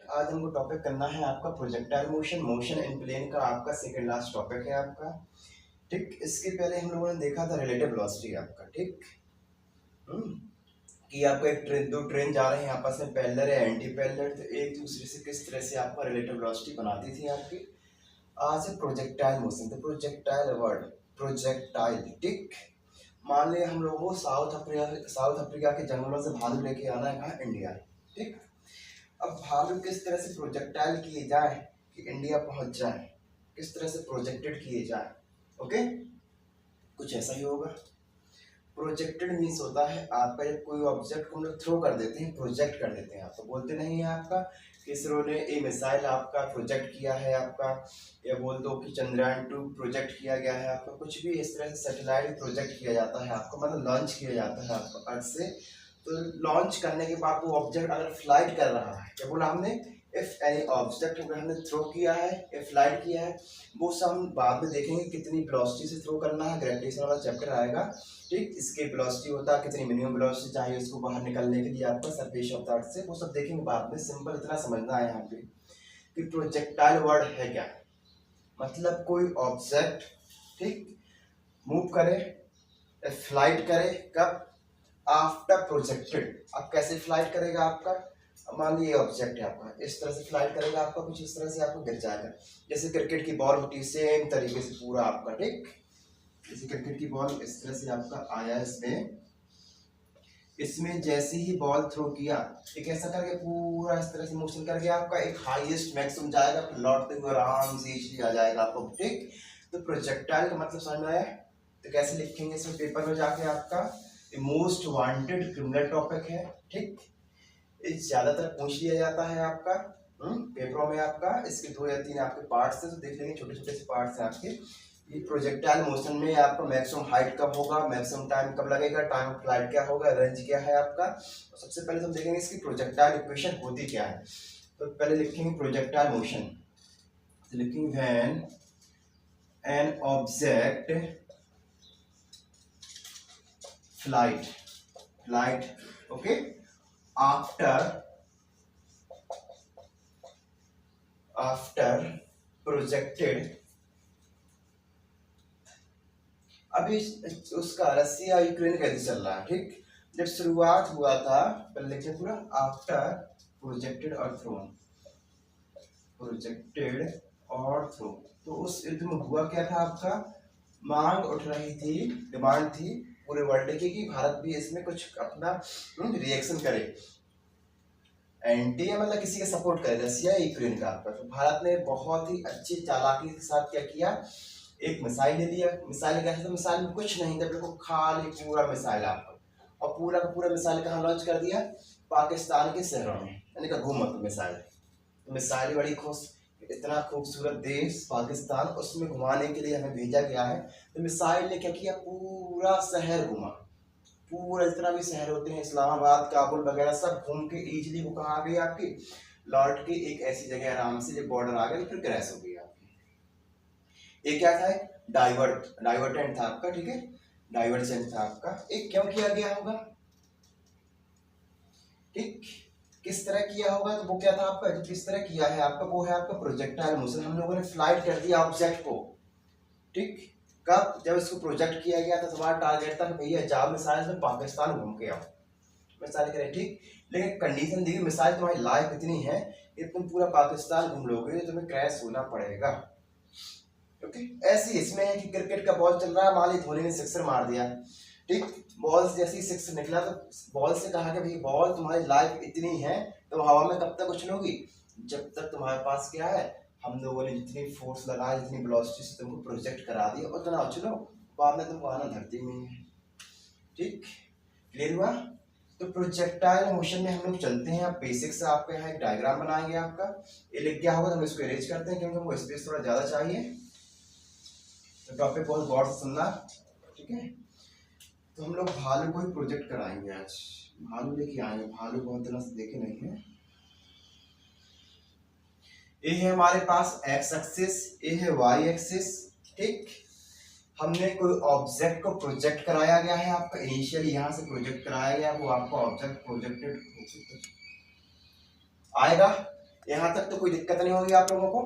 आज हमको टॉपिक करना है आपका projectile motion, motion in plane का आपका सेकंड लास्ट टॉपिक है आपका। ठीक, इसके पहले हम लोगों ने देखा था रिलेटिव वेलोसिटी आपका। ठीक, कि आपका एक ट्रेन, दो ट्रेन जा रहे हैं आपस में, पैरेलल या एंटी पैरेलल, तो एक दूसरे से किस तरह से आपका रिलेटिव वेलोसिटी बनाती थी आपकी। आज है प्रोजेक्टाइल मोशन। तो प्रोजेक्टाइल वर्ड प्रोजेक्टाइल। ठीक, मान लिया हम लोगों को साउथ अफ्रीका के जंगलों से भालू लेके आना है कहाँ, इंडिया। ठीक, अब भालू किस तरह से प्रोजेक्टाइल किए जाए कि इंडिया पहुंच जाए, किस तरह से प्रोजेक्टेड किए जाए। ओके, कुछ ऐसा ही होगा। प्रोजेक्टेड मीन्स होता है आपका जब कोई ऑब्जेक्ट को हम लोग थ्रो कर देते हैं, प्रोजेक्ट कर देते हैं, आपको बोलते नहीं है आपका कि इसरो ने ए मिसाइल आपका प्रोजेक्ट किया है आपका, या बोल दो कि चंद्रयान 2 प्रोजेक्ट किया गया है आपका। कुछ भी इस तरह से सैटेलाइट प्रोजेक्ट किया जाता है आपको, मतलब लॉन्च किया जाता है आपका अर्थ से। तो लॉन्च करने के बाद वो ऑब्जेक्ट अगर फ्लाइट कर रहा है, क्या बोला हमने, इफ एनी ऑब्जेक्ट हमने थ्रो किया है या फ्लाइट किया है, वो सब हम बाद में देखेंगे कितनी वेलोसिटी से थ्रो करना है, ग्रेविटेशन वाला चैप्टर आएगा। ठीक, इसके वेलोसिटी होता है कितनी मिनिमम वेलोसिटी चाहिए उसको बाहर निकलने के लिए आपका सरफेस ऑफ द अर्थ से, वो सब देखेंगे बाद में। सिंपल इतना समझना है यहाँ पे कि प्रोजेक्टाइल वर्ड है क्या, मतलब कोई ऑब्जेक्ट ठीक मूव करे, फ्लाइट करे, कब, आफ्टर प्रोजेक्टेड। अब कैसे फ्लाइट करेगा आपका, मान लीजिए ऑब्जेक्ट है आपका, इस तरह से फ्लाइट करेगा आपका, कुछ इस तरह से आपको गिर जाएगा, जैसे क्रिकेट की बॉल होती है सेम तरीके से पूरा आपका। ठीक, जैसे क्रिकेट की बॉल इस तरह से आपका आया, इसमें जैसे ही बॉल थ्रो किया, एक ऐसा करके पूरा इस तरह से मोशन करके आपका एक हाईएस्ट मैक्सिमम जाएगा, फिर लौटते हुए आराम से इजीली आ जाएगा आपको। ठीक, तो प्रोजेक्टाइल का मतलब समझ में आया। तो कैसे लिखेंगे इसमें पेपर में जाके, आपका मोस्ट वांटेड क्रिमिनल टॉपिक है। ठीक, ज्यादातर पूछ लिया जाता है आपका पेपरों में आपका। इसके 2 या 3 आपके पार्ट्स हैं, तो देख लेंगे, छोटे छोटे से पार्ट्स हैं आपके। ये प्रोजेक्टाइल मोशन में आपका मैक्सिमम हाइट कब होगा, मैक्सिमम टाइम कब लगेगा, टाइम ऑफ फ्लाइट क्या होगा, रेंज क्या है आपका। तो सबसे पहले हम देखेंगे इसकी प्रोजेक्टाइल इक्वेशन होती क्या है। तो पहले लिखेंगे प्रोजेक्टाइल मोशन, तो लिखेंगे when an object flight okay after projected. अभी उसका रसिया यूक्रेन कैसे चल रहा है। ठीक, जब शुरुआत हुआ था, पहले लिखे पूरा, आफ्टर प्रोजेक्टेड और थ्रो। तो उस युद्ध में हुआ क्या था आपका, मांग उठ रही थी, डिमांड थी पूरे वर्ल्ड की कि भारत भी इसमें कुछ अपना रिएक्शन करे, एंटी मतलब किसी का सपोर्ट करे, रसिया यूक्रेन का आपका। तो भारत ने बहुत ही अच्छी चालाकी के साथ क्या किया, एक मिसाइल ले लिया। मिसाइल कैसे, तो मिसाइल में कुछ नहीं था, बिल्कुल खाली पूरा मिसाइल आपको, और पूरा का पूरा मिसाइल कहाँ लॉन्च कर दिया, पाकिस्तान के शहरों में, यानी का घूमत मिसाइल। तो मिसाइल बड़ी इतना खूबसूरत देश पाकिस्तान, उसमें घुमाने के लिए हमें भेजा गया है। तो मिसाइल ने क्या किया, पूरा शहर घुमा, पूरा जितना भी शहर होते हैं, इस्लामाबाद, काबुल वगैरह, सब घूम के इजीली वो कहाँ आ गई आपकी, लौट के एक ऐसी जगह आराम से, जब बॉर्डर आ गई फिर क्रैश हो गई आपकी। ये क्या था, डाइवर्टेंट था आपका। ठीक है, डाइवर्जेंट था आपका। एक क्यों किया गया होगा, ठीक, किस तरह किया होगा, तो वो क्या था आपका, जो किस तरह किया है आपका, वो है आपका प्रोजेक्टाइल मोशन। हम लोगों ने फ्लाइट कर दिया ऑब्जेक्ट को। ठीक, कब, जब इसको प्रोजेक्ट किया गया था, तुम्हारा टारगेट था कि भैया जाओ मिसाइल में पाकिस्तान घूम के आओ, मिसाइल करें। ठीक, लेकिन कंडीशन दी, मिसाइल तुम्हारी लाइफ इतनी है कि तुम पूरा पाकिस्तान घूम लोगे, तुम्हें क्रैश होना पड़ेगा। ओके, ऐसी इसमें है कि क्रिकेट का बॉल चल रहा है, मान ली धोनी ने सिक्सर मार दिया। ठीक, बॉल से जैसे ही सिक्स निकला, तो बॉल से कहा कि भाई बॉल तुम्हारी लाइफ इतनी है, तो हवा में कब तक उछलोगी, जब तक तुम्हारे पास क्या है, हम लोगों ने जितनी फोर्स लगाई, जितनी वेलोसिटी से तुमको प्रोजेक्ट करा दिया, उतना उछलो, बाद में तुमको आना धरती में है। ठीक, क्लियर हुआ। तो प्रोजेक्टाइल मोशन में हम लोग चलते हैं। आप बेसिक से आपके यहाँ एक डायग्राम बनाएंगे आपका, ये लिख गया होगा, तो हम इसको अरेंज करते हैं क्योंकि हमको स्पेस थोड़ा ज्यादा चाहिए। तो टॉपिक बहुत गौर से सुनना, ठीक है। तो हम लोग भालू को ही प्रोजेक्ट कराएंगे आज, भालू लेके आएंगे, भालू बहुत दिनों से देखे नहीं है। ये है हमारे पास एक्स एक्सिस, ये है वाई एक्सिस। ठीक, हमने कोई ऑब्जेक्ट को प्रोजेक्ट कराया गया है आपका, इनिशियली यहाँ से प्रोजेक्ट कराया गया, वो आपका ऑब्जेक्ट प्रोजेक्टेड आएगा। यहाँ तक तो कोई दिक्कत नहीं होगी आप लोगों को।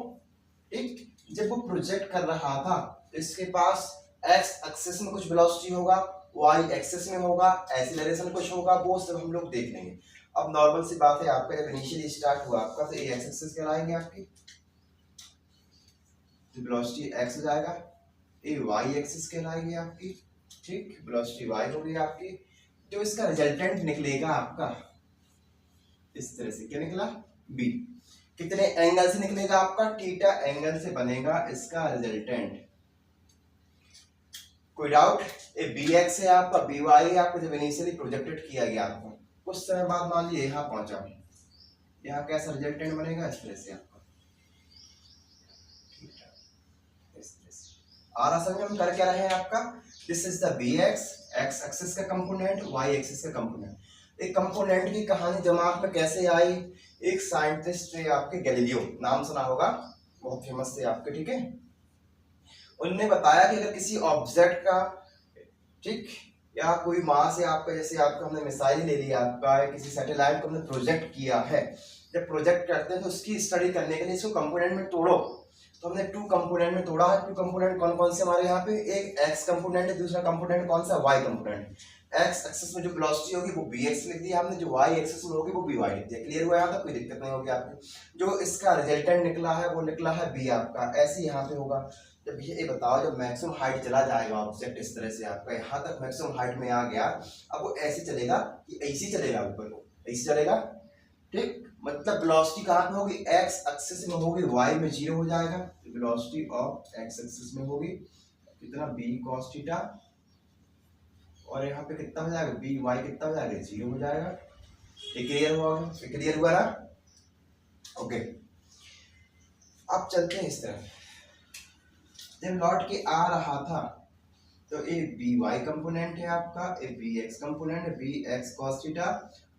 ठीक, जब वो प्रोजेक्ट कर रहा था तो इसके पास एक्स एक्सिस में कुछ वेलोसिटी होगा, वाई एक्सिस में होगा, एक्सीलरेशन कुछ होगा, वो सब हम लोग देख लेंगे। अब नॉर्मल सी बात है, आपका जब इनिशियली स्टार्ट हुआ आपका तो एक्स एक्सिस कहलाएंगे आपकी, वेलोसिटी एक्स हो जाएगा, ए वाई एक्सिस कहलाएगी आपकी। ठीक, वेलोसिटी वाई होगी आपकी। जो इसका रिजल्टेंट निकलेगा आपका इस तरह से, क्या निकला, बी। कितने एंगल से निकलेगा आपका, थीटा एंगल से बनेगा इसका रिजल्टेंट। कोई डाउट? ये बी एक्स है आपका, बी वाई है आपको, जब इनिशियली प्रोजेक्टेड किया गया आपको, कुछ समय बाद मान लीजिए यहाँ पहुंचा, यहाँ कैसा रिजल्टेंट बनेगा, इस तरह से आपका। इस तरह से आ रहा समझ में? हम कर क्या रहे हैं आपका, this is the B X, X axis का कंपोनेंट, वाई एक्सिस का कंपोनेंट। एक कंपोनेंट की कहानी दिमाग में कैसे आई, एक साइंटिस्ट है आपके गैलीलियो, नाम सुना होगा, बहुत फेमस थे आपके, ठीक है। उनने बताया कि अगर किसी ऑब्जेक्ट का, ठीक, या कोई मास है आपका, जैसे आपका हमने मिसाइल ले लिया आपका, किसी सैटेलाइट को हमने प्रोजेक्ट किया है, जब प्रोजेक्ट करते हैं तो उसकी स्टडी करने के लिए इसको कंपोनेंट में तोड़ो। तो हमने 2 कंपोनेंट में तोड़ा है। 2 कंपोनेंट कौन कौन से हमारे यहाँ पे, एक एक्स कंपोनेंट है, दूसरा कंपोनेंट कौन सा, वाई कंपोनेंट। एक्स एक्सिस में जो वेलोसिटी होगी वो बी एक्स लिख दिया हमने, जो वाई एक्सिस में होगी वो बी वाई लिख दिया। क्लियर हुआ? यहाँ तक कोई दिक्कत नहीं होगी आपको। जो इसका रिजल्टेंट निकला है वो निकला है बी आपका, ऐसे यहाँ पे होगा। जब ये बताओ, जब मैक्सिमम हाइट चला जाएगा ऑब्जेक्ट इस तरह से आपका, यहाँ तक मैक्सिमम हाइट में आ गया, अब वो ऐसे चलेगा कि ऐसे चलेगा, ऊपर को ऐसे चलेगा। ठीक, मतलब वेलोसिटी कहाँ पे होगी, एक्स एक्सिस में होगी, वाई में 0 हो जाएगा। वेलोसिटी ऑफ एक्स एक्सिस में होगी कितना, बी कॉस थीटा, और यहाँ पे कितना हो जाएगा, बी वाई कितना हो जाएगा, 0 हो जाएगा। ये क्लियर हुआ? क्लियर हुआ ना? ओके, अब चलते हैं इस तरह। जब लौट के आ रहा था तो ए बी वाई कंपोनेंट है आपका, ए बी एक्स कंपोनेंट है, बी एक्स कॉस थीटा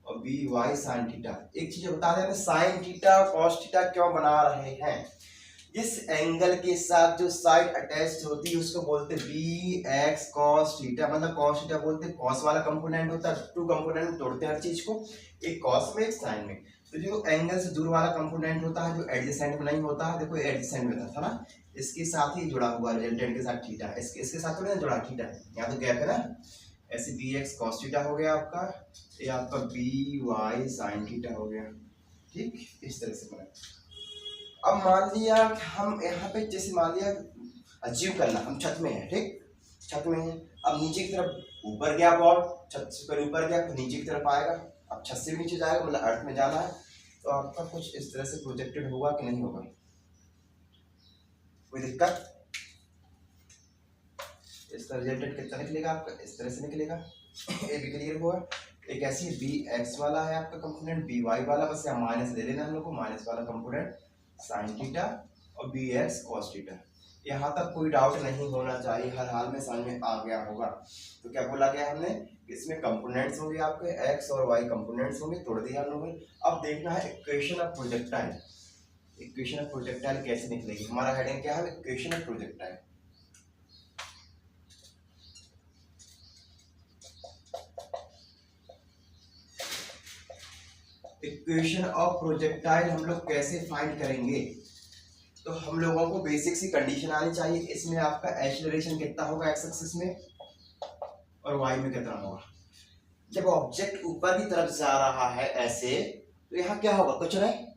और बी वाई साइन थीटा। एक चीज बता दें, साइन थीटा कॉस थीटा क्यों बना रहे हैं, जिस एंगल के साथ जो साइड अटैच्ड होती है उसको बोलते हैं बी एक्स कॉस थीटा, मतलब कॉस थीटा बोलते हैं, कॉस वाला कंपोनेंट होता है। 2 कंपोनेंट में तोड़ते हैं हर चीज को, एक कॉस में एक साइन में। तो जो एंगल से दूर वाला कंपोनेंट होता है, जो एडजेसेंट में नहीं होता है, देखो एडजेसेंट में था ना, इसके साथ ही जुड़ा हुआ, रिजल्टेंट के साथ थीटा, इसके साथ थोड़ी ना जुड़ा थीटा, यहाँ तो गैप है ना। ऐसे बी एक्स कॉस थीटा हो गया आपका, ये आपका बी वाई साइन थीटा हो गया। ठीक, इस तरह से बना। अब मान लिया हम यहाँ पे, जैसे मान लिया अज्यूम करना हम छत में है, ठीक, छत में है, अब नीचे की तरफ ऊपर गया बॉल, छत से पर ऊपर गया तो नीचे की तरफ आएगा, अब छत से भी नीचे जाएगा, मतलब अर्थ में जाना है, तो आपका कुछ इस तरह से प्रोजेक्टेड होगा कि नहीं होगा, कोई दिक्कत? इसका रिजल्टेंट कितना निकलेगा आपका, इस तरह से निकलेगा। ये भी क्लियर हुआ? एक ऐसी बी एक्स वाला है आपका कंपोनेंट, बी वाई वाला, बस यहाँ माइनस ले लेना हम लोग को, माइनस वाला कंपोनेंट साइन थीटा और बी एक्स कॉस थीटा। यहाँ तक कोई डाउट नहीं होना चाहिए, हर हाल में समझ में आ गया होगा। तो क्या बोला गया हमने, इसमें कंपोनेंट्स होंगे आपके, एक्स और वाई कंपोनेंट्स होंगे, तोड़ दिया हम लोगों ने। अब देखना है equation of projectile. Equation of projectile कैसे निकलेगी, हमारा हेडिंग क्या है, equation of projectile. Equation of projectile हम लोग कैसे फाइंड करेंगे, तो हम लोगों को बेसिक सी कंडीशन आनी चाहिए। इसमें आपका एक्सेलरेशन कितना होगा एक्स एक्सिस में और वाई में कितना होगा। जब ऑब्जेक्ट ऊपर की तरफ जा रहा है ऐसे, तो यहाँ क्या होगा, कुछ नहीं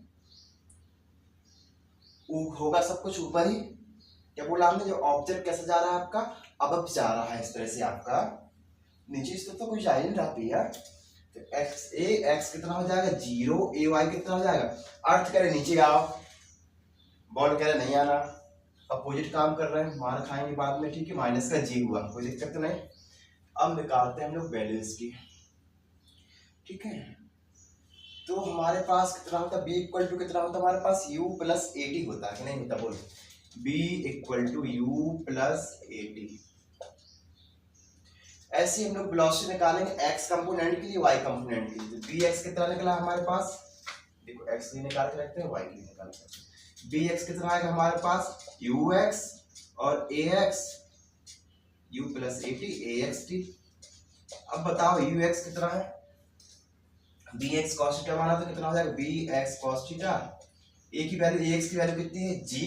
होगा, सब कुछ ऊपर ही। क्या बोला हमने, जो ऑब्जेक्ट कैसे जा रहा है आपका, अब जा रहा है इस तरह से आपका, नीचे इस तरफ तो कुछ आ ही नहीं रहा यार। एक्स ए एक्स कितना हो जाएगा 0, ए वाई कितना हो जाएगा, अर्थ करे नीचे आओ, बॉल करे नहीं आना, अपोजिट काम कर रहे हैं, मार खाएंगे बाद में, ठीक है, माइनस का जी हुआ, कोई दिक्कत तो नहीं। अब निकालते हैं हम लोग वैल्यूज की, ठीक है। तो हमारे पास कितना होता है, बी इक्वल टू कितना होता है हमारे पास, u प्लस ए टी होता है कि नहीं होता, बोलो, b equal to U plus A T. ऐसे हम लोग वेलोसिटी निकालेंगे x कंपोनेंट के लिए, y कंपोनेंट के लिए। bx कितना निकला हमारे पास, देखो x के लिए निकाल के रखते हैं, y के लिए निकाल के रखते हैं। bx कितना आएगा हमारे पास, ux और ax, u plus A T axt। अब बताओ ux कितना है, bx cos थीटा माना तो कितना हो जाएगा, bx cos थीटा ए की वैल्यू, ए एक्स की वैल्यू कितनी है जी,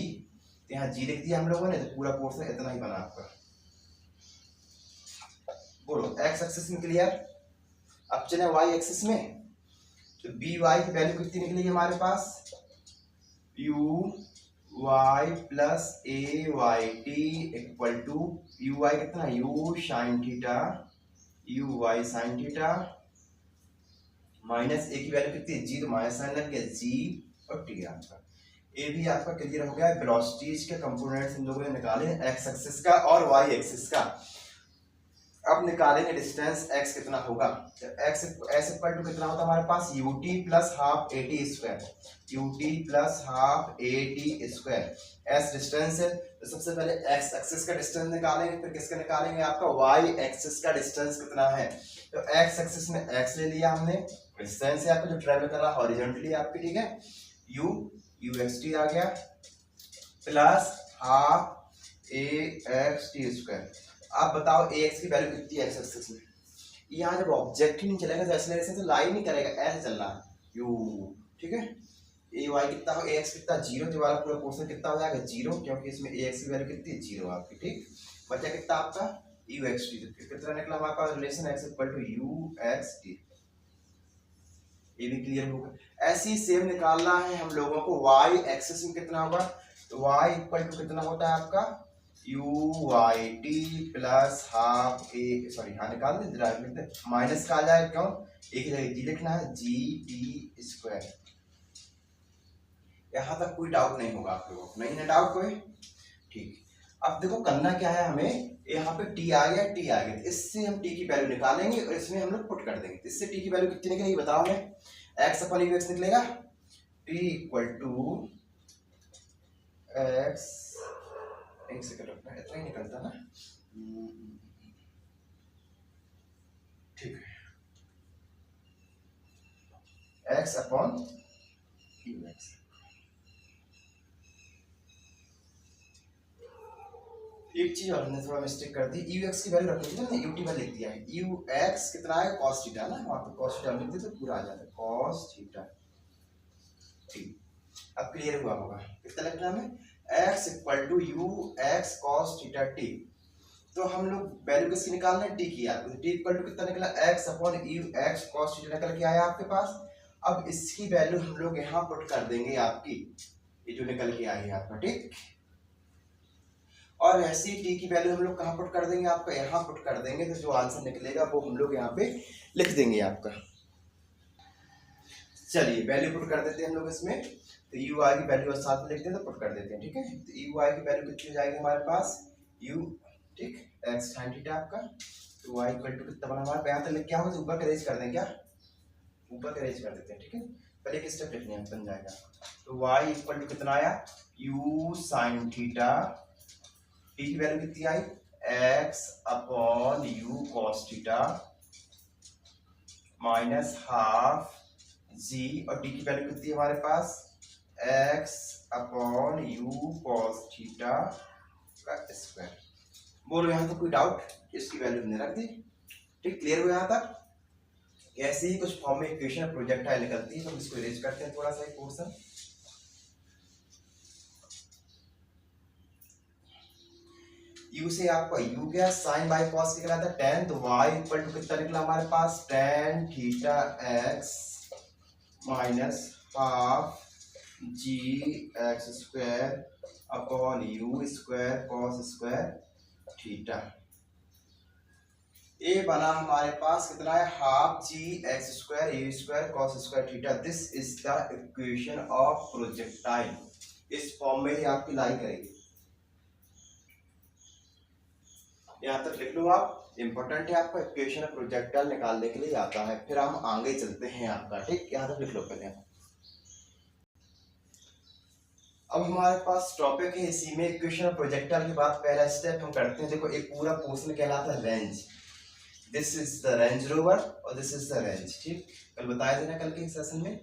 तो यहाँ जी लिख दिया हम लोगों ने, तो पूरा पोर्शन इतना ही बना आपका। बोलो एक्स एक्सिस में क्लियर। अब चले वाई एक्सिस में, तो बी वाई की वैल्यू कितनी निकलेगी हमारे पास, U Y plus A Y T equal to U Y कितना, U sine theta, U Y sine theta minus A की वैल्यू कितनी है जी, तो माइनस साइन लग गया जी, और टी आपका। ए भी आपका क्लियर हो गया। वेलोसिटीज के कंपोनेंट्स हम लोगों ने निकाले, एक्स एक्सिस का और वाई एक्सिस का। अब निकालेंगे डिस्टेंस x कितना होगा, तो x एस इक्वल टू कितना होता है हमारे पास, ut plus half A T square, ut plus half A T square. s distance है, तो सबसे पहले x एक्सिस का डिस्टेंस निकालेंगे, फिर किसका निकालेंगे आपका y एक्सिस का डिस्टेंस कितना है। तो x एक्सिस में x ले लिया हमने, डिस्टेंस है आपका जो ट्रेवल कर रहा है हॉरिजॉन्टली आपकी, ठीक है, u एक्स टी आ गया प्लस हाफ ए एक्स टी स्क्वायर। आप बताओ ए एक्स की वैल्यू कितनी है एक्स एक्सिस में, यहाँ जब ऑब्जेक्ट ही नहीं चलेगा तो एक्सेलरेशन तो लाइन नहीं करेगा, ऐसे चलना है यू, ठीक है। ए वाई कितना हो, ए एक्स कितना जीरो, जो वाला पूरा पोर्शन कितना हो जाएगा जीरो, क्योंकि इसमें ए एक्स की वैल्यू कितनी है जीरो आपकी, ठीक। बचा कितना आपका यू एक्स टी, कितना निकला हमारे पास relation X equal to U X T. ये भी क्लियर होगा। ऐसे ही सेम निकालना है हम लोगों को वाई एक्सिस में कितना होगा, तो वाई इक्वल टू कितना होता है आपका U Y T plus half A, sorry हाँ निकाल दें माइनस का आ जाए, क्यों एक ही जगह जी लिखना है, जी टी स्क्वायर। यहाँ तक कोई डाउट नहीं होगा आप लोगों को, नहीं ना डाउट कोई, ठीक। अब देखो करना क्या है हमें, यहाँ पे टी आ गया, टी आ गया, इससे हम टी की वैल्यू निकालेंगे और इसमें हम लोग पुट कर देंगे। इससे टी की वैल्यू कितनी निकलेगी बताओ हमें, एक्स अपन यू एक्स निकलेगा, टी इक्वल टू एक्स, एक सेकंड रखना, इतना ही निकलता ना, ठीक है, एक्स अपॉन यू एक्स। एक चीज और हमने थोड़ा मिस्टेक कर दी, यू एक्स की वैल्यू रखनी थी ना, यू टी वैल्यू लिख दिया है, यू एक्स कितना है कॉस थीटा ना, वहां पे कॉस थीटा लिख दे तो पूरा आ जाता है कॉस थीटा, ठीक। अब क्लियर हुआ होगा, कितना लिखना है हमें, x equal to U X cos theta T. तो हम लोग वैल्यू किसकी निकालना है, टी की, आपको टी इक्वल टू कितना निकला, x upon you X cos theta निकल के आया आपके पास। अब इसकी वैल्यू हम लोग यहाँ पुट कर देंगे आपकी, ये जो निकल के आई है आपका, ठीक। और ऐसी टी की वैल्यू हम लोग कहाँ पुट कर देंगे, आपका यहाँ पुट कर देंगे, तो जो आंसर निकलेगा वो हम लोग यहाँ पे लिख देंगे आपका। चलिए वैल्यू पुट कर देते हैं हम लोग इसमें, तो यू आई की वैल्यू साथ में लिखते हैं तो पुट कर देते हैं, ठीक है। तो यू आई की वैल्यू कितनी हो जाएगी हमारे पास, यू, ठीक, एक्स साइन थीटा आपका, तो वाई इक्वल टू कितना बना हमारे यहाँ तक लिख, क्या होगा ऊपर का रेंज कर दें, क्या ऊपर का रेंज कर देते हैं, ठीक है। पहले एक स्टेप लिखने हैं, बन जाएगा, तो वाई इक्वल टू कितना आया, यू साइन थीटा, टी की वैल्यू कितनी आई, X upon U cos theta minus half G, और टी की वैल्यू कितनी है हमारे पास, x upon U cos theta का स्क्वायर। बोलो यहाँ तो कोई डाउट, इसकी वैल्यू हमने रख दी, ठीक, क्लियर हुआ यहाँ तक। ऐसे ही कुछ फॉर्म में इक्वेशन प्रोजेक्टाइल निकलती है, तो हम इसको इरेज करते हैं थोड़ा सा एक पोर्शन। u से आपका u गया, साइन बाय कॉस निकला था tan, तो y इक्वल टू कितना निकला हमारे पास, tan theta x minus half G X square upon U square cos square theta. A बना हमारे पास कितना है, half G X square U square cos square theta. This is the equation of projectile. इस फॉर्म में ही आपकी लाई करेगी, यहाँ तक लिख लो आप, इंपॉर्टेंट है आपका, इक्वेशन ऑफ प्रोजेक्टाइल निकालने के लिए आता है। फिर हम आगे चलते हैं आपका, ठीक, यहाँ तक लिख लो पहले। अब हमारे पास टॉपिक है इसी में इक्वेशन ऑफ प्रोजेक्टाइल के बाद पहला स्टेप हम करते हैं। देखो एक पूरा पोर्शन कहलाता है range, this is the range rover और दिस इज द रेंज, ठीक। कल बताया था ना कल के सेशन में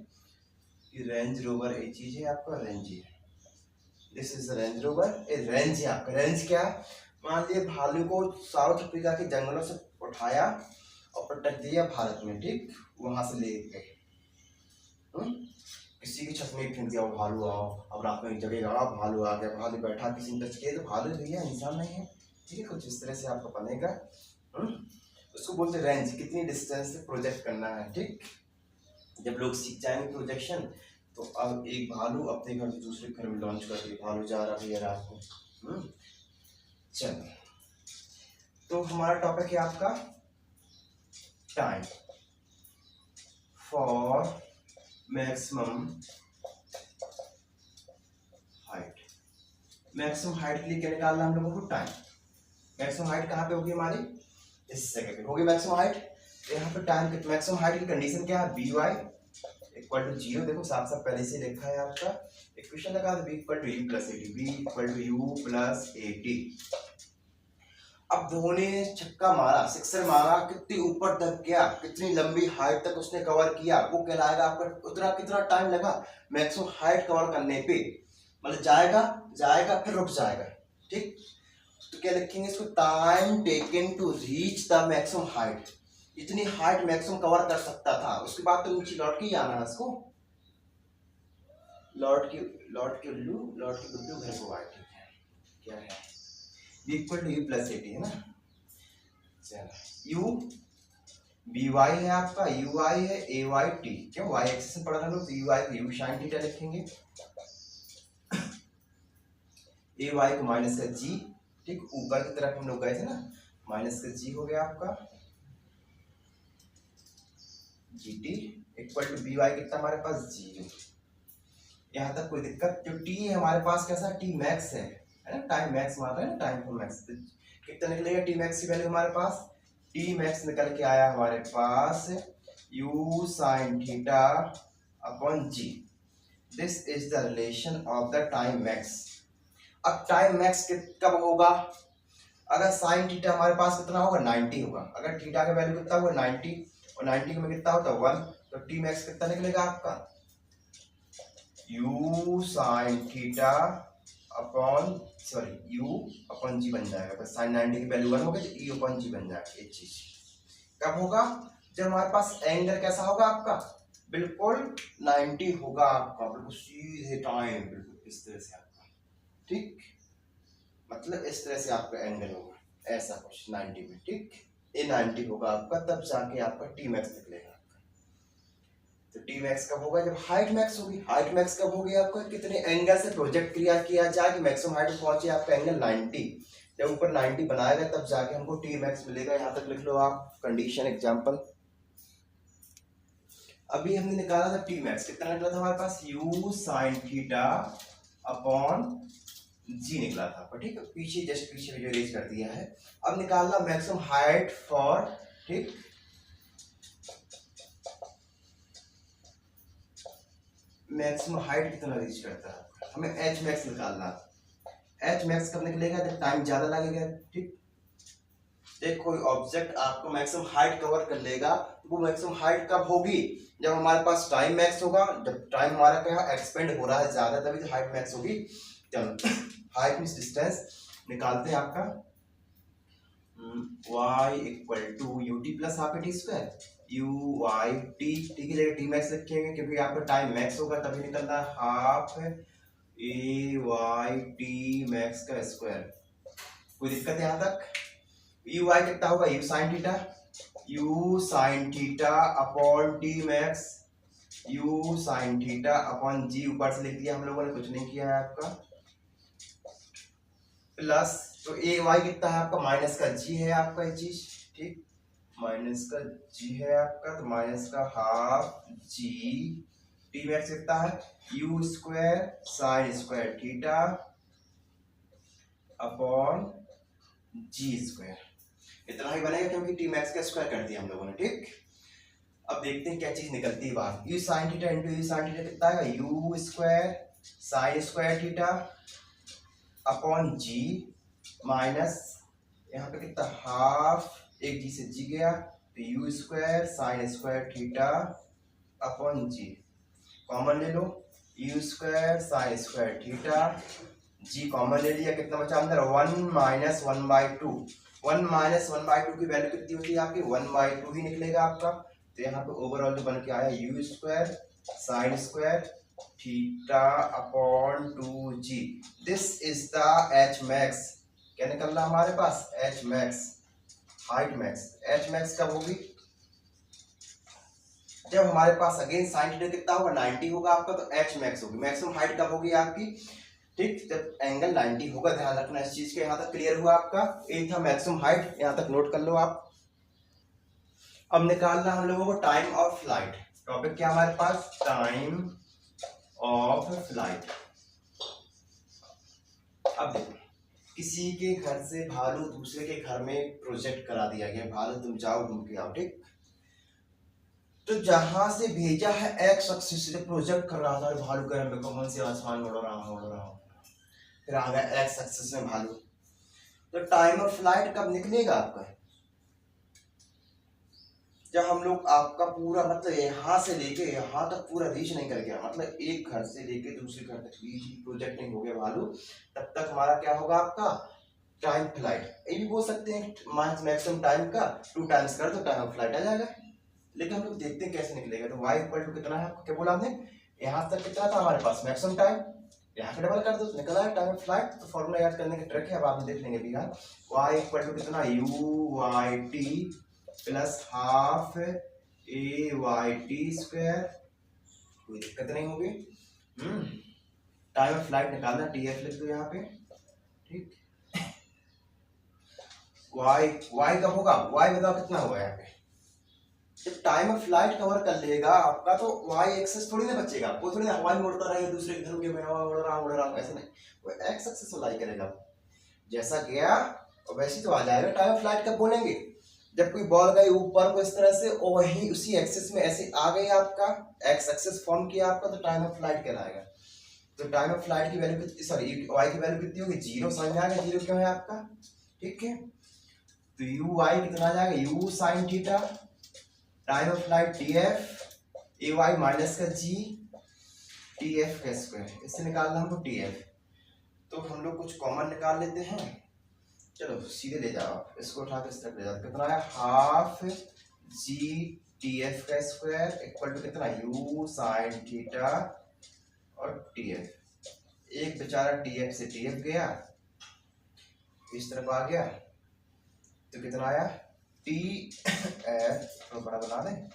कि रेंज रोवर एक चीज है आपका, रेंज है, this is the range rover, A range है आपका। रेंज क्या है, मान लिया भालू को साउथ अफ्रीका के जंगलों से उठाया और पटक दिया भारत में, ठीक, वहां से ले गए, किसी की छत में ही फेंक दिया वो भालू, आओ अब रात में जगेगा, भालू आ गया, भालू बैठा, किसी ने टच किया तो भालू भैया इंसान नहीं है। ठीक है, कुछ इस तरह से आपको बनेगा। उसको बोलते रेंज, कितनी डिस्टेंस से प्रोजेक्ट करना है। ठीक, जब लोग सीख जाएंगे प्रोजेक्शन, तो अब एक भालू अपने घर से दूसरे घर में लॉन्च कर दिया, भालू जा रहा भैया रात को। चलो, तो हमारा टॉपिक है आपका time for maximum height. Maximum height के लिए क्या निकालना है हम लोगों को? टाइम। मैक्सिमम हाइट कहाँ पे होगी हमारी? इस जगह पे होगी मैक्सिमम हाइट। यहाँ पे टाइम की मैक्सिमम हाइट की कंडीशन क्या है? B Y equal to 0। देखो साफ साफ पहले से लिखा है आपका इक्वेशन लगा दो, B equal to U plus 80, B equal to U plus 80। अब धोनी ने छक्का मारा, सिक्सर मारा, कितनी ऊपर तक गया, कितनी लंबी हाइट तक उसने कवर किया, वो कहलाएगा आपका उतना कितना टाइम लगा मैक्सिमम हाइट कवर करने पे। मतलब जाएगा जाएगा फिर रुक जाएगा। ठीक, तो क्या लिखेंगे इसको? Time taken to reach the maximum height. इतनी हाइट मैक्सिमम कवर कर सकता था, उसके बाद तो नीचे लौट के ही आना है इसको। लौट के गुड्डू घर को आए। ठीक है, क्या है? B equal to U plus 80 है ना। चलो, यू बी वाई है आपका, यू आई है ए वाई टी। क्यों? वाई एक्सिस में पढ़ा था लोग, तो यू आई को यू साइन थीटा लिखेंगे, ए वाई को माइनस का जी। ठीक, ऊपर की तरफ हम लोग गए थे ना, माइनस का जी हो गया आपका G T equal to B Y कितना हमारे पास? 0। यहाँ तक कोई दिक्कत? जो टी है हमारे पास कैसा? टी मैक्स है ना, टाइम मैक्स मार रहे हैं ना, टाइम फॉर मैक्स। कितना निकलेगा टी मैक्स की वैल्यू हमारे पास? टी मैक्स निकल के आया हमारे पास U sine theta upon G. This is the relation of the time max. अब टाइम मैक्स कब होगा? अगर साइन थीटा हमारे पास कितना होगा? 90 होगा। अगर थीटा का वैल्यू कितना हुआ? 90, और 90 में कितना होता है? 1। तो टी मैक्स कितना निकलेगा आपका? u sine theta upon u upon G बन जाएगा। बस साइन 90 की वैल्यू 1 होगी तो e अपॉन जी बन जाएगा। ये चीज कब होगा? जब हमारे पास एंगल कैसा होगा आपका? बिल्कुल 90 होगा आपका, बिल्कुल सीधे टाइम, बिल्कुल इस तरह से आपका। ठीक, मतलब इस तरह से आपका एंगल होगा, ऐसा कुछ 90 में। ठीक, ये 90 होगा आपका, तब जाके आपका टी मैक्स निकलेगा। तो टी मैक्स कब होगा? जब हाइट मैक्स होगी। हाइट मैक्स कब होगी आपका? कितने एंगल से प्रोजेक्ट किया जाए कि मैक्सिमम हाइट पे पहुंचे आपका एंगल 90। जब ऊपर 90 बनाएगा तब जाके हमको टी मैक्स मिलेगा। यहाँ तक लिख लो आप कंडीशन एग्जांपल। अभी हमने निकाला था टी मैक्स, कितना निकला था हमारे पास? U sine theta upon G निकला था। ठीक है, पीछे जस्ट पीछे वीडियो रेज कर दिया है। अब निकालना मैक्सिमम हाइट फॉर, ठीक, मैक्सिमम हाइट कितना रीच करता है, हमें एच मैक्स निकालना है। एच मैक्स कब निकलेगा? जब टाइम ज्यादा लगेगा। ठीक, एक कोई ऑब्जेक्ट आपको मैक्सिमम हाइट कवर कर लेगा, तो वो मैक्सिमम हाइट कब होगी? जब हमारे पास टाइम मैक्स होगा। जब टाइम हमारा क्या एक्सपेंड हो रहा है ज्यादा, तभी तो हाइट मैक्स होगी। चलो, हाइट मींस डिस्टेंस निकालते हैं आपका y equal to U T plus half A T square, U Y T. T की जगह टी मैक्स रखेंगे क्योंकि आपका टाइम मैक्स होगा, तभी निकलना half A Y T max का स्क्वायर। कोई दिक्कत है यहाँ तक? यू वाई कितना होगा? U sine theta, U sine theta upon T max, U sine theta upon G. ऊपर से लिख दिया हम लोगों ने, कुछ नहीं किया है आपका, प्लस तो ए वाई कितना है आपका? माइनस का जी है आपका ये चीज। ठीक, माइनस का जी है आपका, तो माइनस का हाफ जी। टी मैक्स कितना है? U square sine square theta upon G square. इतना ही बनेगा क्योंकि टी मैक्स का स्क्वायर कर दिया हम लोगों ने। ठीक, अब देखते हैं क्या चीज निकलती है बाहर। U sine theta into U sine theta कितना आएगा? U square sine square theta upon G minus यहाँ पे कितना? हाफ, एक जी से जी गया, तो U square sine square theta upon G. Common ले लो, U square sine square theta, G common ले लिया, कितना बचा अंदर? 1 माइनस 1/2। 1 माइनस 1/2 की वैल्यू कितनी होती है आपकी? 1/2 ही निकलेगा आपका। तो यहाँ पे ओवरऑल जो बन के आया U square sine square theta upon 2g, this is the H max. क्या निकल रहा हमारे पास? H max, height max. H max कब होगी? जब हमारे पास अगेन साइन थीटा कितना होगा? 90 होगा आपका, तो एच मैक्स होगी। मैक्सिमम हाइट कब होगी आपकी? ठीक, जब एंगल 90 होगा। ध्यान रखना इस चीज के। यहाँ तक क्लियर हुआ आपका? एक था मैक्सिमम हाइट, यहाँ तक नोट कर लो आप। अब निकालना हम लोगों को टाइम ऑफ फ्लाइट। टॉपिक क्या हमारे पास? Time of flight. अब देखो, किसी के घर से भालू दूसरे के घर में प्रोजेक्ट करा दिया गया। भालू तुम जाओ घूम के आओ, ठीक। तो जहां से भेजा है एक्स एक्सिस से प्रोजेक्ट कर रहा था भालू के में, कौन से आसमान उड़ रहा हूं, फिर आ गया एक्स एक्सिस में भालू। तो टाइम ऑफ फ्लाइट कब निकलेगा आपका? जब हम लोग आपका पूरा मतलब यहाँ से लेके यहाँ तक पूरा रीच नहीं कर गया, मतलब एक घर से लेके दूसरे घर तक रीच प्रोजेक्ट नहीं हो गया भालू, तब तक हमारा क्या होगा आपका? Time flight. ये भी बोल सकते हैं मैक्सिमम टाइम का 2 टाइम्स कर दो, टाइम ऑफ फ्लाइट आ जाएगा। लेकिन हम लोग देखते हैं कैसे निकलेगा। तो y इक्वल टू कितना है आपको? क्या बोला हमने? यहाँ तक कितना था हमारे पास? Maximum time. यहाँ पे डबल कर दो, निकला है टाइम ऑफ फ्लाइट। तो फॉर्मूला याद करने की ट्रिक है, अब आप देख लेंगे भी। y इक्वल टू कितना? u y t plus half a y t square. कोई दिक्कत नहीं होगी। टाइम ऑफ फ्लाइट निकालना, tf लिख दो यहाँ पे, ठीक। y कब होगा? y बताओ कितना होगा यहाँ पे? जब टाइम ऑफ फ्लाइट कवर कर लेगा आपका, तो y एक्सेस थोड़ी ना बचेगा। वो थोड़ी ना हवा में उड़ता रहेगा दूसरे के घर के में, हवा उड़ रहा हूँ, ऐसा नहीं। वो एक्स एक्सेस लाई करेगा, जैसा गया और वैसे तो आ जाएगा। टाइम ऑफ फ्लाइट कब बोलेंगे? जब कोई बॉल गई ऊपर को इस तरह से और वही उसी एक्सेस में ऐसे आ गई आपका, एक्स एक्सेस फॉर्म किया आपका, तो टाइम ऑफ फ्लाइट कहलाएगा। तो टाइम ऑफ फ्लाइट की वैल्यू कितनी, सॉरी y की वैल्यू कितनी होगी? 0। समझ में आ गया 0 क्यों है आपका? ठीक है। तो यू वाई कितना आ जाएगा? U sine theta, time of flight tf, A Y minus का जी, tf का स्क्वायर। इससे निकालना हमको tf। तो हम लोग कुछ कॉमन निकाल लेते हैं। चलो सीधे ले जाओ, इसको उठा के इस तरफ ले जाओ। कितना है? हाफ जी tf का स्क्वायर इक्वल टू कितना? u साइन थीटा और tf। एक बेचारा tf से tf गया, इस तरफ आ गया, तो कितना आया? tf, तो बड़ा बना दें,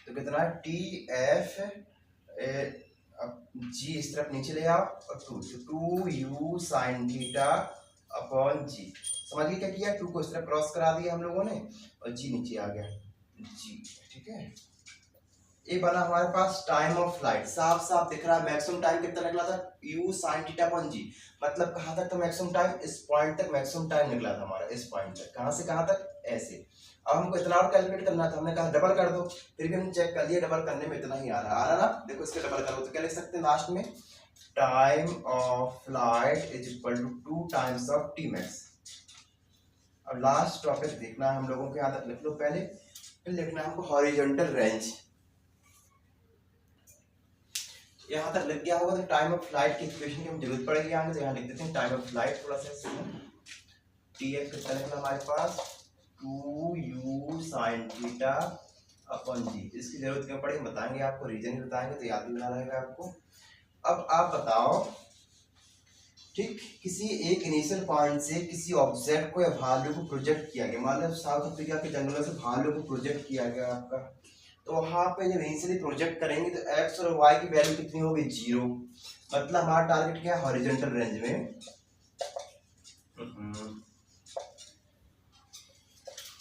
तो कितना है? tf जी इस तरफ नीचे ले आओ और 2, तो 2u साइन थीटा अपॉन जी। समझिए क्या किया? 2 को इस तरफ क्रॉस करा दिया हम लोगों ने और जी नीचे आ गया जी, ठीक है। ये बना हमारे पास टाइम ऑफ फ्लाइट। साफ साफ दिख रहा है। मैक्सिमम टाइम कितना निकला था? u साइन थीटा अपॉन जी। मतलब कहाँ तक था मैक्सिमम टाइम? इस पॉइंट तक मैक्सिमम टाइम निकला था हमारा, इस पॉइंट तक। कहाँ से कहाँ तक? ऐसे। अब हमको इतना और कैलकुलेट करना था, हमने कहा डबल कर दो, फिर भी हमने चेक कर लिया डबल करने में इतना ही आ रहा ना। देखो इसके डबल करो तो क्या लिख सकते हैं लास्ट में? Time of flight is equal to 2 times of T max. अब लास्ट टॉपिक देखना है हम लोगों को, यहाँ तक लिख लो पहले, फिर लिखना है हमको हॉरिजॉन्टल रेंज। यहाँ तक लग गया होगा तो टाइम ऑफ फ्लाइट की इक्वेशन की हम जरूरत पड़ेगी आगे, तो यहाँ लिख देते हैं टाइम ऑफ फ्लाइट थोड़ा सा। टीएफ कितना निकला हमारे पास? 2u साइन थीटा अपॉन जी। इसकी जरूरत क्यों पड़ेगी बताएंगे आपको, रीजन ही बताएंगे तो याद भी बना रहेगा आपको। अब आप बताओ, ठीक, किसी एक इनिशियल पॉइंट से किसी ऑब्जेक्ट को या भालू को प्रोजेक्ट किया गया। मान लो साउथ अफ्रीका के जंगलों से भालू को प्रोजेक्ट किया गया आपका, तो वहां पे जब इनिशियली प्रोजेक्ट करेंगे तो एक्स और वाई की वैल्यू कितनी होगी? 0। मतलब हमारा टारगेट क्या है? हॉरिजॉन्टल रेंज में।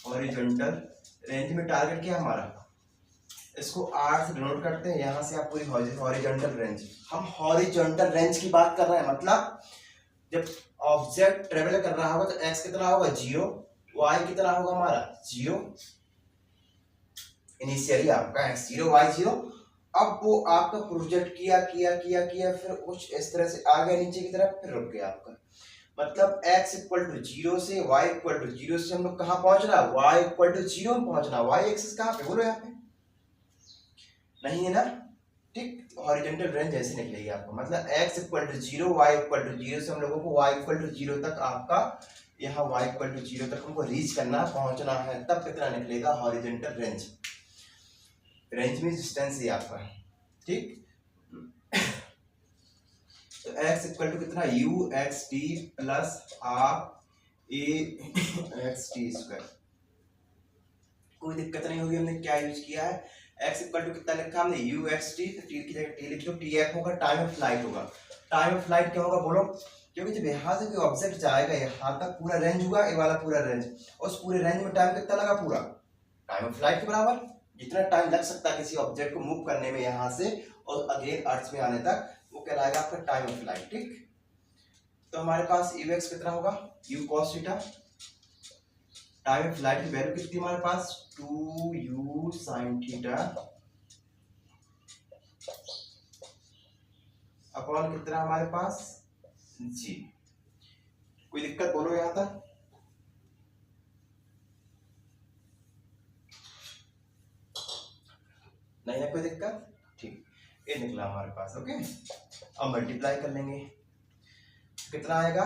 हॉरिजॉन्टल रेंज में टारगेट क्या है हमारा? इसको आर से डिनोट करते हैं। यहां से आप पूरी हॉरिजॉन्टल रेंज, हम हॉरिजॉन्टल रेंज की बात कर रहे हैं। मतलब जब ऑब्जेक्ट ट्रेवल कर रहा होगा तो एक्स कितना होगा? 0, वाई कितना होगा हमारा? 0। इनिशियली आपका x 0 y 0। अब वो आपका प्रोजेक्ट किया किया किया किया, फिर कुछ इस तरह से आ गया नीचे की तरफ, फिर रुक गया आपका। मतलब x इक्वल टू 0 से y इक्वल टू 0 से हम लोग कहाँ पहुंच रहा है? y इक्वल टू 0 में पहुंचना। y एक्सिस कहाँ पे? बोलो यहाँ पे नहीं है ना? ठीक, हॉरिजॉन्टल रेंज ऐसे निकलेगी आपको। मतलब x equal to 0, y equal to 0 से हम लोगों को y इक्वल टू 0 तक आपका यहाँ y इक्वल टू 0 तक हमको रीच करना, पहुंचना है, तब कितना निकलेगा? Horizontal range. रेंज में डिस्टेंस ये आपका, ठीक। तो x इक्वल टू कितना, you X T plus half A x T square. कोई दिक्कत नहीं होगी, हमने क्या यूज किया है, x इक्वल टू कितना लिखा हमने, यू एक्स टी, तो टी की जगह टी लिख लो, टी एफ होगा, टाइम ऑफ फ्लाइट होगा। टाइम ऑफ फ्लाइट क्या होगा बोलो, क्योंकि जब यहाँ से कोई ऑब्जेक्ट जाएगा यहाँ तक पूरा रेंज हुआ, ये वाला पूरा रेंज, और उस पूरे रेंज में टाइम कितना लगा, पूरा टाइम ऑफ फ्लाइट के बराबर। जितना टाइम लग सकता है किसी ऑब्जेक्ट को मूव करने में यहाँ से और अगेन अर्थ में आने तक, वो कहलाएगा आपका टाइम ऑफ फ्लाइट, ठीक। तो हमारे पास यू एक्स कितना होगा, you cos theta, time of flight की वैल्यू कितनी हमारे पास, 2u sin थीटा अपॉन कितना हमारे पास, जी। कोई दिक्कत बोलो यहां तक, नहीं है कोई दिक्कत, ठीक। ये निकला हमारे पास, ओके। अब मल्टीप्लाई कर लेंगे, कितना आएगा,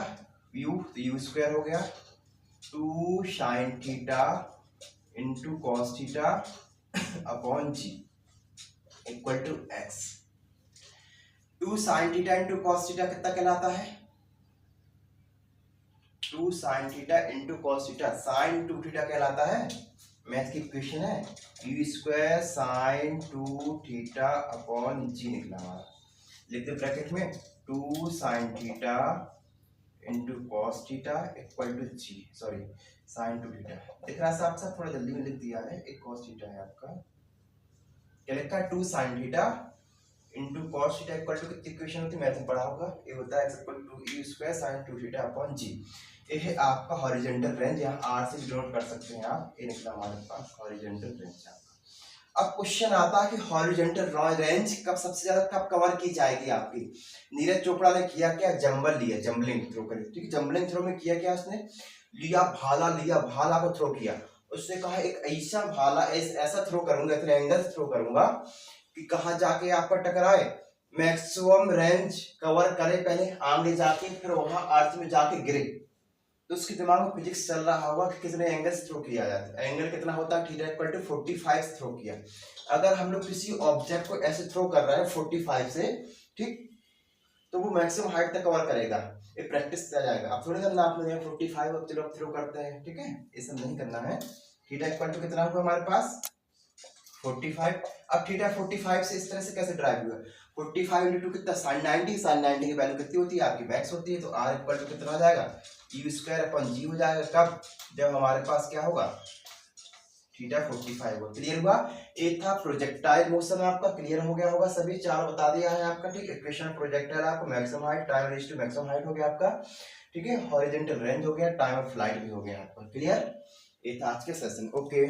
u, तो यू स्क्वायर हो गया, 2 sin theta into cos theta upon G equal to X. 2 sin theta into cos theta कितना कहलाता है, 2 sin theta into cos theta, sin 2 theta कहलाता है, मैथ की इक्वेशन है, U square sin 2 theta upon G निकला हमारा, लिख दे ब्रैकेट में 2 sin theta into cos theta equal to G, sorry sin 2 theta दिख रहा है साफ साफ, थोड़ा जल्दी में लिख दिया है, एक कॉस थीटा है आपका, क्या लिखा है, 2 sin theta into cos theta equal to, कितनी इक्वेशन होती है मैथ में पढ़ा होगा, ये होता है x equal to U square sin 2 theta upon G. ये है आपका हॉरिजॉन्टल रेंज, यहाँ आर से डिनोट कर सकते हैं आप, ये निकला हमारे पास हॉरिजॉन्टल रेंज आपका। अब क्वेश्चन आता है कि हॉरिजॉन्टल रेंज कब सबसे ज्यादा कब कवर की जाएगी आपकी। नीरज चोपड़ा ने किया क्या, जंबल लिया, जंबलिंग थ्रो करे, ठीक है। जंबलिंग थ्रो में किया क्या, उसने लिया भाला को थ्रो किया, उसने कहा एक ऐसा भाला ऐसा थ्रो करूंगा, इतने एंगल से थ्रो करूंगा कि कहाँ जाके आपका टकराए, मैक्सिमम रेंज कवर करे, पहले आगे जाके फिर वहां अर्थ में जाके गिरे। तो उसके दिमाग में फिजिक्स चल रहा होगा कि कितने एंगल से थ्रो किया जाता है, एंगल कितना होता है, थीटा इक्वल टू 45 से थ्रो किया। अगर हम लोग किसी ऑब्जेक्ट को ऐसे थ्रो कर रहे हैं 45 से, ठीक, तो वो मैक्सिमम हाइट तक कवर करेगा, ये प्रैक्टिस किया जाएगा। अब थोड़ी करना आपने 45, अब चलो थ्रो करते हैं, ठीक है, ये सब नहीं करना है। थीटा इक्वल टू कितना हुआ हमारे पास 45। अब थीटा 45 से इस तरह से कैसे ड्राइव हुआ, 45 इंटू कितना sin 90, sin 90 की वैल्यू कितनी होती है आपकी, मैक्स होती है, तो r इक्वल टू कितना हो जाएगा, यू स्क्वायर अपॉन जी हो जाएगा, कब, जब हमारे पास क्या होगा, थीटा 45 हो। क्लियर हुआ, एक था प्रोजेक्टाइल मोशन आपका, क्लियर हो गया होगा, सभी चार बता दिया है आपका, ठीक। इक्वेशन प्रोजेक्टाइल आपको maximum height, time raise to maximum height हो गया आपका, ठीक है। हॉरिजॉन्टल रेंज हो गया, टाइम ऑफ फ्लाइट भी हो गया आपका, क्लियर। ये था आज के सेशन, ओके।